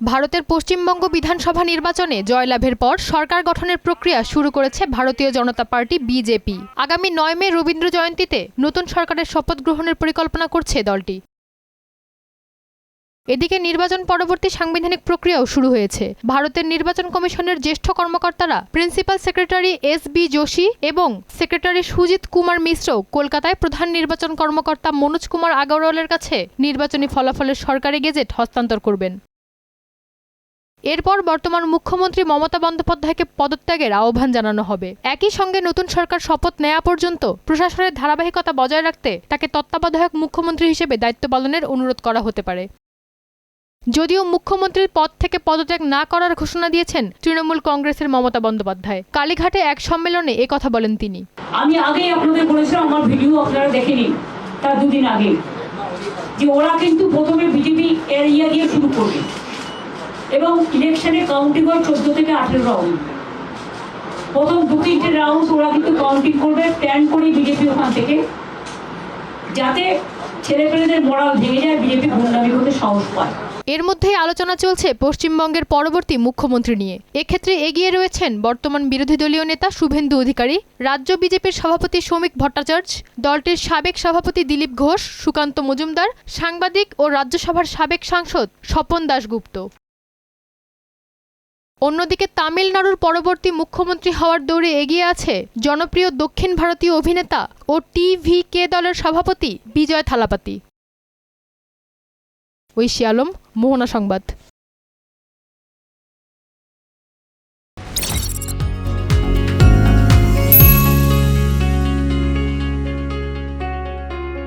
ভারতের পশ্চিমবঙ্গ বিধানসভা নির্বাচনে জয়লাভের পর সরকার গঠনের প্রক্রিয়া শুরু করেছে ভারতীয় জনতা পার্টি বিজেপি। আগামী ৯ মে রবীন্দ্র জয়ন্তীতে নতুন সরকারের শপথ গ্রহণের পরিকল্পনা করছে দলটি। এদিকে নির্বাচন পরবর্তী সাংবিধানিক প্রক্রিয়াও শুরু হয়েছে। ভারতের নির্বাচন কমিশনের জ্যেষ্ঠ কর্মকর্তারা প্রিন্সিপাল সেক্রেটারি এস.বি. যোশী এবং সেক্রেটারি সুজিত কুমার মিশ্র কলকাতায় প্রধান নির্বাচন কর্মকর্তা মনোজ কুমার আগরওয়ালের কাছে নির্বাচনী ফলাফলের সরকারি গেজেট হস্তান্তর করবেন। এরপর বর্তমান মুখ্যমন্ত্রী মমতা বন্দ্যোপাধ্যায়কে পদত্যাগের আহ্বান জানানো হবে। একই সঙ্গে নতুন সরকার শপথ নেওয়া পর্যন্ত প্রশাসনের ধারাবাহিকতা বজায় রাখতে তাকে তত্ত্বাবধায়ক মুখ্যমন্ত্রী হিসেবে দায়িত্ব পালনের অনুরোধ করা হতে পারে। যদিও মুখ্যমন্ত্রীর পদ থেকে পদত্যাগ না করার ঘোষণা দিয়েছেন তৃণমূল কংগ্রেসের মমতা বন্দ্যোপাধ্যায়। কালীঘাটে এক সম্মেলনে কথা বলেন তিনি। আমি আগেই আপনাদের বলেছিলাম, আমার ভিডিও আপনারা দেখে নিন, তার দুদিন আগে, যে ওরা কিন্তু প্রথমে বিজেপি এরিয়া দিয়ে শুরু করবে এবং ইলেকশনে কাউন্টিং হয় 14 থেকে 18 রাউন্ড। প্রথম 2-3টে রাউন্ড ওরা কিন্তু কাউন্টিং করবে, প্ল্যান করে বিজেপি ওখান থেকে, যাতে ছেলেপেলেদের মরাল ভেঙে যায়, বিজেপি গুন্ডামি করতে সাহস পায়। এর মধ্যেই আলোচনা চলছে পশ্চিমবঙ্গের পরবর্তী মুখ্যমন্ত্রী নিয়ে। এক্ষেত্রে এগিয়ে রয়েছেন বর্তমান বিরোধী দলীয় নেতা শুভেন্দু অধিকারী, রাজ্য বিজেপির সভাপতি শ্রমিক ভট্টাচার্য, দলটির সাবেক সভাপতি দিলীপ ঘোষ, সুকান্ত মজুমদার, সাংবাদিক ও রাজ্যসভার সাবেক সাংসদ স্বপন দাশগুপ্ত। অন্যদিকে তামিলনাড়ুর পরবর্তী মুখ্যমন্ত্রী হওয়ার দৌড়ে এগিয়ে আছে জনপ্রিয় দক্ষিণ ভারতীয় অভিনেতা ও টিভিকে দলের সভাপতি বিজয় থালাপতি। ঐশী আলম, মোহনা সংবাদ।